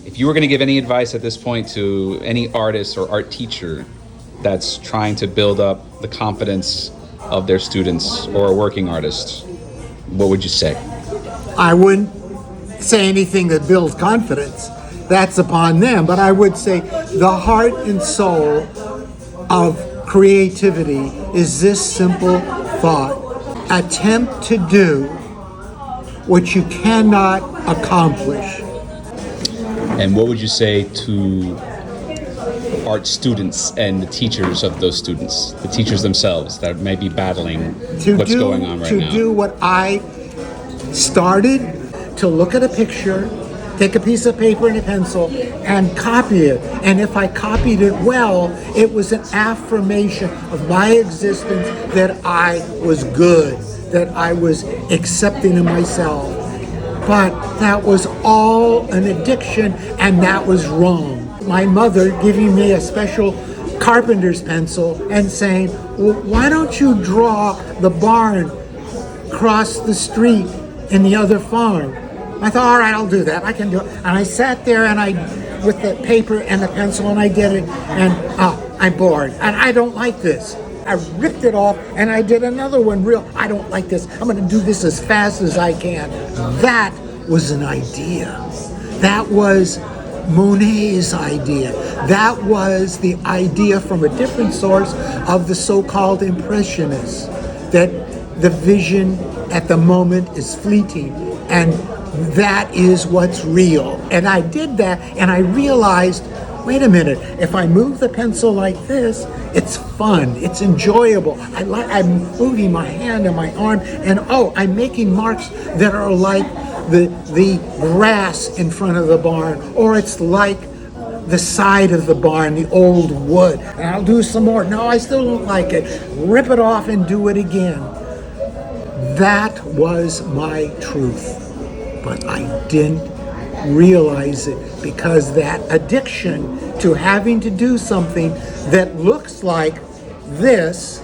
if you were going to give any advice at this point to any artist or art teacher that's trying to build up the confidence of their students or a working artist, what would you say? I wouldn't say anything that builds confidence. That's upon them. But I would say the heart and soul of creativity is this simple thought. Attempt to do what you cannot accomplish. And what would you say to art students and the teachers of those students, the teachers themselves that may be battling what's going on right now? To do what I started, to look at a picture, take a piece of paper and a pencil, and copy it. And if I copied it well, it was an affirmation of my existence that I was good, that I was accepting of myself. But that was all an addiction, and that was wrong. My mother giving me a special carpenter's pencil and saying, well, why don't you draw the barn across the street in the other farm? I thought, all right, I'll do that. I can do it. And I sat there and with the paper and the pencil, and I did it, and I'm bored, and I don't like this. I ripped it off, and I did another one I don't like this. I'm going to do this as fast as I can. That was an idea. That was Monet's idea. That was the idea from a different source of the so-called Impressionists, that the vision at the moment is fleeting, and that is what's real. And I did that, and I realized, wait a minute, if I move the pencil like this, it's fun, it's enjoyable. I'm moving my hand and my arm, and I'm making marks that are like the grass in front of the barn, or it's like the side of the barn, the old wood. And I'll do some more. No, I still don't like it. Rip it off and do it again. That was my truth. But I didn't realize it, because that addiction to having to do something that looks like this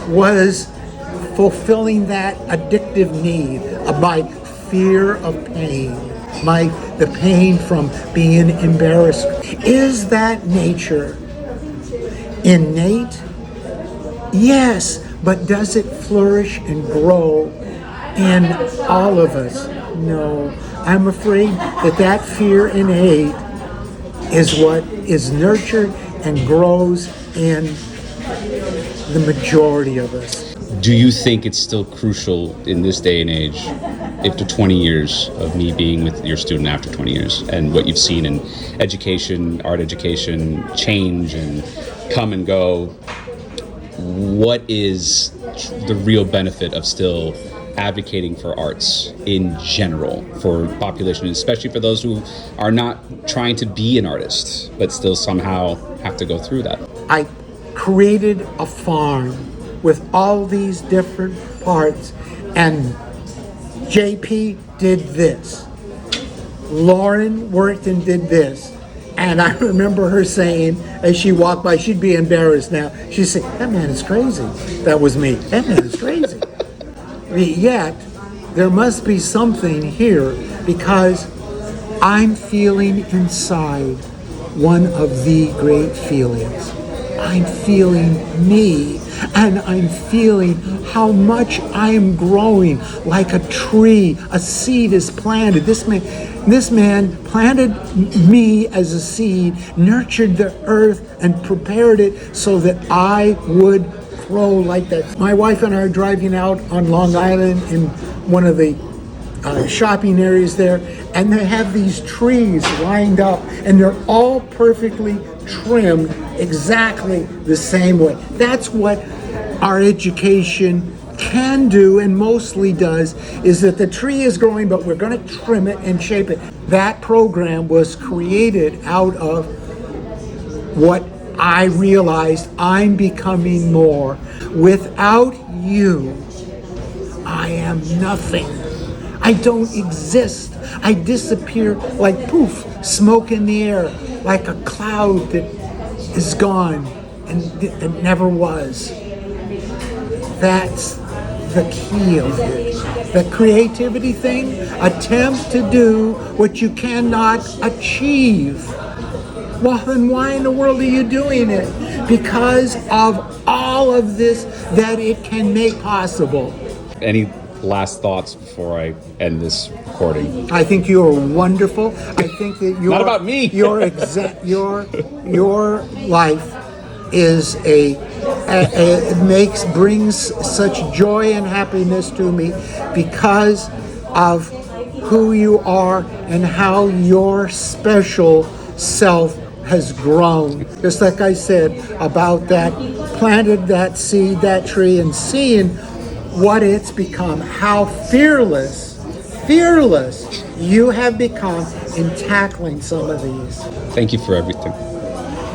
was fulfilling that addictive need of my fear of pain, the pain from being embarrassed. Is that nature innate? Yes, but does it flourish and grow in all of us? No. I'm afraid that fear innate is what is nurtured and grows in the majority of us. Do you think it's still crucial in this day and age, after 20 years of me being with your student, after 20 years, and what you've seen in education, art education, change and come and go, what is the real benefit of still advocating for arts in general for population, especially for those who are not trying to be an artist but still somehow have to go through that? I created a farm with all these different parts, and JP did this, Lauren worked and did this. And I remember her saying, as she walked by, she'd be embarrassed now, she'd say, that man is crazy. That was me. That man is crazy. Yet, there must be something here, because I'm feeling inside one of the great feelings. I'm feeling me, and I'm feeling how much I am growing like a tree. A seed is planted. This man planted me as a seed, nurtured the earth, and prepared it so that I would grow like that. My wife and I are driving out on Long Island in one of the shopping areas there, and they have these trees lined up, and they're all perfectly trimmed exactly the same way. That's what our education can do, and mostly does, is that the tree is growing, but we're going to trim it and shape it. That program was created out of what I realized I'm becoming more. Without you, I am nothing. I don't exist. I disappear like poof, smoke in the air, like a cloud that is gone and it never was. That's the key of it. The creativity thing, attempt to do what you cannot achieve. Well, then why in the world are you doing it? Because of all of this that it can make possible. Any last thoughts before I end this recording? I think you are wonderful. I think that Not about me. your life is brings such joy and happiness to me because of who you are and how your special self has grown. Just like I said about that, planted that seed, that tree, and seeing what it's become, how fearless you have become in tackling some of these. Thank you for everything.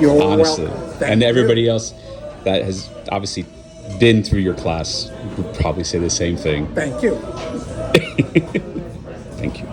You're Honestly. welcome. Thank And you. everybody else that has obviously been through your class would probably say the same thing. Thank you. Thank you.